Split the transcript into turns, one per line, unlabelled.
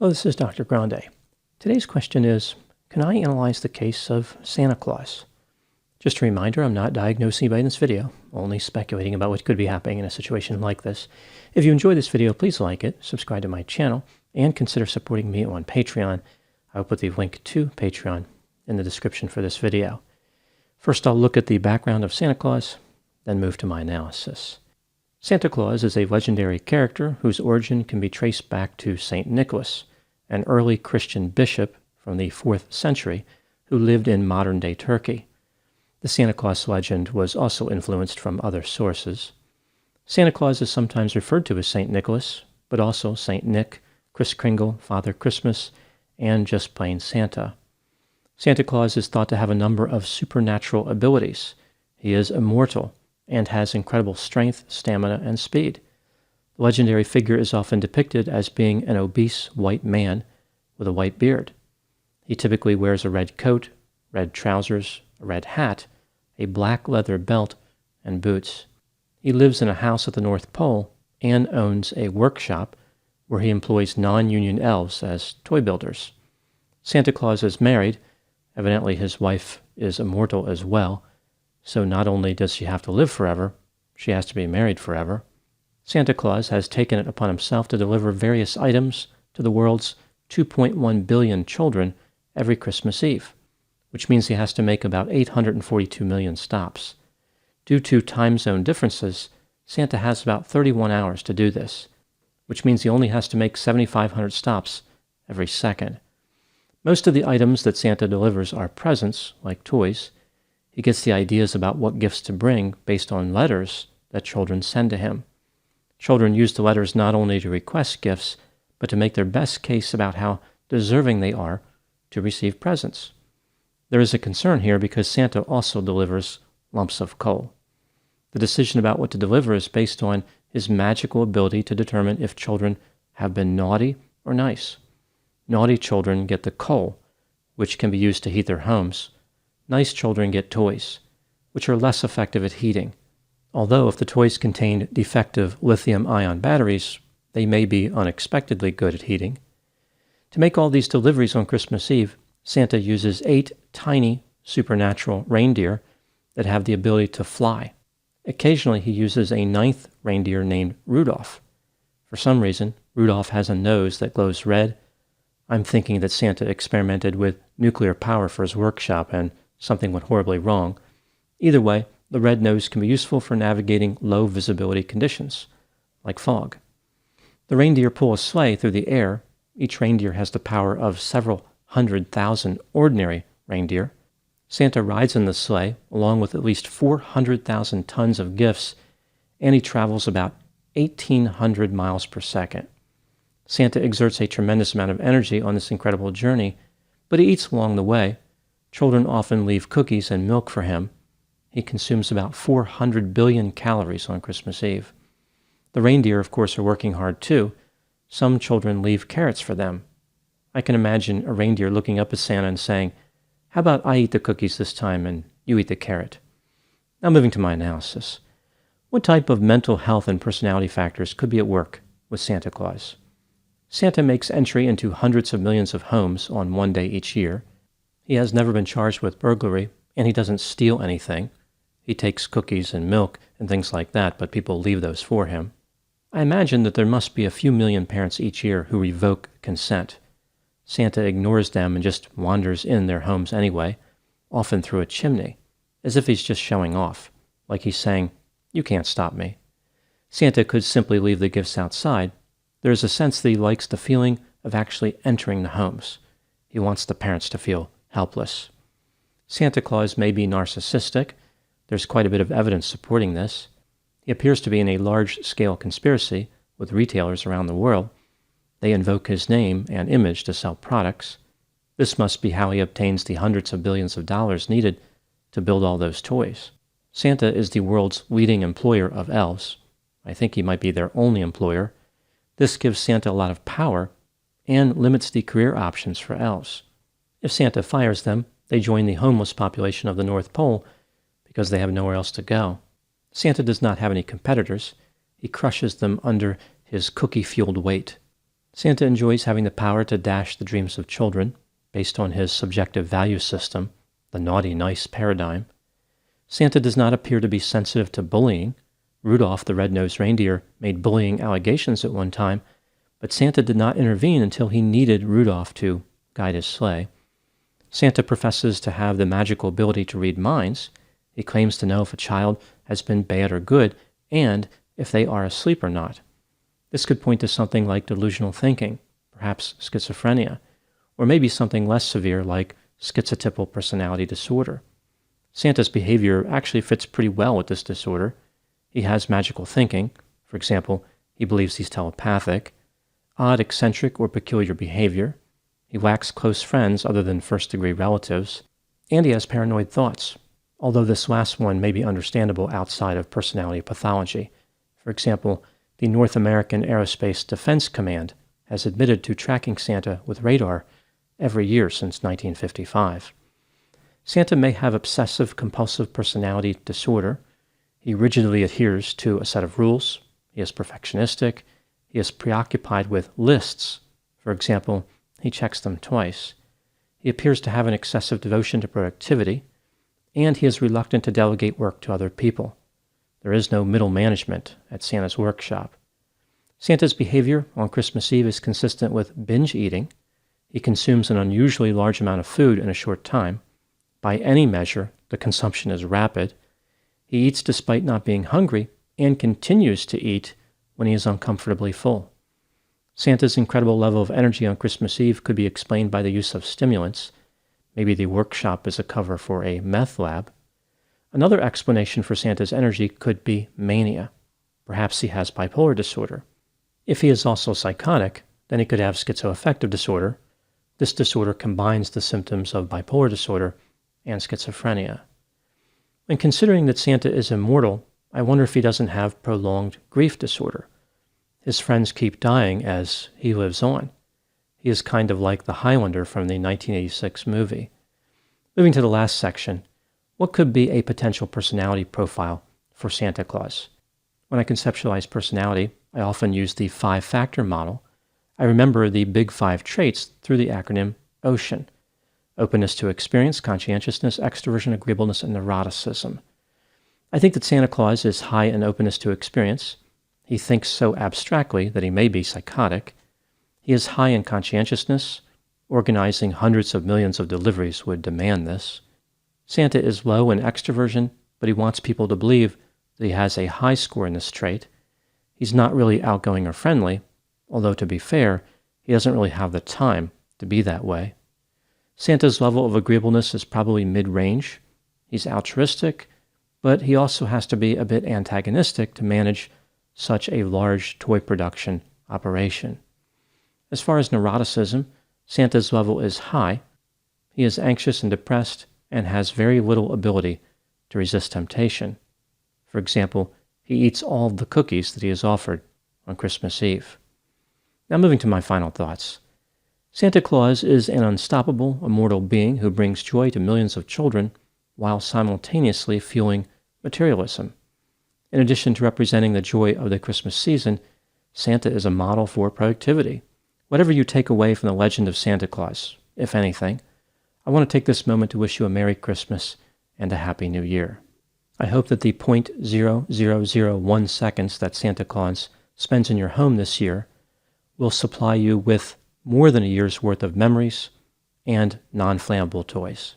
Hello, this is Dr. Grande. Today's question is, can I analyze the case of Santa Claus? Just a reminder, I'm not diagnosing anybody in this video, only speculating about what could be happening in a situation like this. If you enjoyed this video, please like it, subscribe to my channel, and consider supporting me on Patreon. I will put the link to Patreon in the description for this video. First, I'll look at the background of Santa Claus, then move to my analysis. Santa Claus is a legendary character whose origin can be traced back to St. Nicholas, an early Christian bishop from the 4th century who lived in modern-day Turkey. The Santa Claus legend was also influenced from other sources. Santa Claus is sometimes referred to as St. Nicholas, but also St. Nick, Kris Kringle, Father Christmas, and just plain Santa. Santa Claus is thought to have a number of supernatural abilities. He is immortal and has incredible strength, stamina, and speed. The legendary figure is often depicted as being an obese white man with a white beard. He typically wears a red coat, red trousers, a red hat, a black leather belt, and boots. He lives in a house at the North Pole and owns a workshop where he employs non-union elves as toy builders. Santa Claus is married. Evidently his wife is immortal as well, so not only does she have to live forever, she has to be married forever. Santa Claus has taken it upon himself to deliver various items to the world's 2.1 billion children every Christmas Eve, which means he has to make about 842 million stops. Due to time zone differences, Santa has about 31 hours to do this, which means he only has to make 7,500 stops every second. Most of the items that Santa delivers are presents, like toys. He gets the ideas about what gifts to bring based on letters that children send to him. Children use the letters not only to request gifts, but to make their best case about how deserving they are to receive presents. There is a concern here because Santa also delivers lumps of coal. The decision about what to deliver is based on his magical ability to determine if children have been naughty or nice. Naughty children get the coal, which can be used to heat their homes. Nice children get toys, which are less effective at heating. Although if the toys contain defective lithium-ion batteries, they may be unexpectedly good at heating. To make all these deliveries on Christmas Eve, Santa uses 8 tiny supernatural reindeer that have the ability to fly. Occasionally he uses a 9th reindeer named Rudolph. For some reason, Rudolph has a nose that glows red. I'm thinking that Santa experimented with nuclear power for his workshop and something went horribly wrong. Either way, the red nose can be useful for navigating low visibility conditions, like fog. The reindeer pull a sleigh through the air. Each reindeer has the power of several 100,000 ordinary reindeer. Santa rides in the sleigh, along with at least 400,000 tons of gifts, and he travels about 1,800 miles per second. Santa exerts a tremendous amount of energy on this incredible journey, but he eats along the way. Children often leave cookies and milk for him. He consumes about 400 billion calories on Christmas Eve. The reindeer, of course, are working hard too. Some children leave carrots for them. I can imagine a reindeer looking up at Santa and saying, "How about I eat the cookies this time and you eat the carrot?" Now moving to my analysis. What type of mental health and personality factors could be at work with Santa Claus? Santa makes entry into hundreds of millions of homes on one day each year. He has never been charged with burglary, and he doesn't steal anything. He takes cookies and milk and things like that, but people leave those for him. I imagine that there must be a few million parents each year who revoke consent. Santa ignores them and just wanders in their homes anyway, often through a chimney, as if he's just showing off, like he's saying, "You can't stop me." Santa could simply leave the gifts outside. There is a sense that he likes the feeling of actually entering the homes. He wants the parents to feel helpless. Santa Claus may be narcissistic. There's quite a bit of evidence supporting this. He appears to be in a large-scale conspiracy with retailers around the world. They invoke his name and image to sell products. This must be how he obtains the hundreds of billions of dollars needed to build all those toys. Santa is the world's leading employer of elves. I think he might be their only employer. This gives Santa a lot of power and limits the career options for elves. If Santa fires them, they join the homeless population of the North Pole because they have nowhere else to go. Santa does not have any competitors. He crushes them under his cookie-fueled weight. Santa enjoys having the power to dash the dreams of children based on his subjective value system, the naughty-nice paradigm. Santa does not appear to be sensitive to bullying. Rudolph the red-nosed reindeer made bullying allegations at one time, but Santa did not intervene until he needed Rudolph to guide his sleigh. Santa professes to have the magical ability to read minds. He claims to know if a child has been bad or good, and if they are asleep or not. This could point to something like delusional thinking, perhaps schizophrenia, or maybe something less severe like schizotypal personality disorder. Santa's behavior actually fits pretty well with this disorder. He has magical thinking. For example, he believes he's telepathic, odd, eccentric, or peculiar behavior. He lacks close friends other than first-degree relatives, and he has paranoid thoughts, although this last one may be understandable outside of personality pathology. For example, the North American Aerospace Defense Command has admitted to tracking Santa with radar every year since 1955. Santa may have obsessive-compulsive personality disorder. He rigidly adheres to a set of rules. He is perfectionistic. He is preoccupied with lists. For example, he checks them twice. He appears to have an excessive devotion to productivity, and he is reluctant to delegate work to other people. There is no middle management at Santa's workshop. Santa's behavior on Christmas Eve is consistent with binge eating. He consumes an unusually large amount of food in a short time. By any measure, the consumption is rapid. He eats despite not being hungry and continues to eat when he is uncomfortably full. Santa's incredible level of energy on Christmas Eve could be explained by the use of stimulants. Maybe the workshop is a cover for a meth lab. Another explanation for Santa's energy could be mania. Perhaps he has bipolar disorder. If he is also psychotic, then he could have schizoaffective disorder. This disorder combines the symptoms of bipolar disorder and schizophrenia. When considering that Santa is immortal, I wonder if he doesn't have prolonged grief disorder. His friends keep dying as he lives on. He is kind of like the Highlander from the 1986 movie. Moving to the last section, what could be a potential personality profile for Santa Claus? When I conceptualize personality, I often use the 5-factor model. I remember the big 5 traits through the acronym OCEAN: openness to experience, conscientiousness, extroversion, agreeableness, and neuroticism. I think that Santa Claus is high in openness to experience. He thinks so abstractly that he may be psychotic. He is high in conscientiousness. Organizing hundreds of millions of deliveries would demand this. Santa is low in extroversion, but he wants people to believe that he has a high score in this trait. He's not really outgoing or friendly, although to be fair, he doesn't really have the time to be that way. Santa's level of agreeableness is probably mid-range. He's altruistic, but he also has to be a bit antagonistic to manage such a large toy production operation. As far as neuroticism, Santa's level is high. He is anxious and depressed and has very little ability to resist temptation. For example, he eats all of the cookies that he is offered on Christmas Eve. Now moving to my final thoughts. Santa Claus is an unstoppable, immortal being who brings joy to millions of children while simultaneously fueling materialism. In addition to representing the joy of the Christmas season, Santa is a model for productivity. Whatever you take away from the legend of Santa Claus, if anything, I want to take this moment to wish you a Merry Christmas and a Happy New Year. I hope that the 0.0001 seconds that Santa Claus spends in your home this year will supply you with more than a year's worth of memories and non-flammable toys.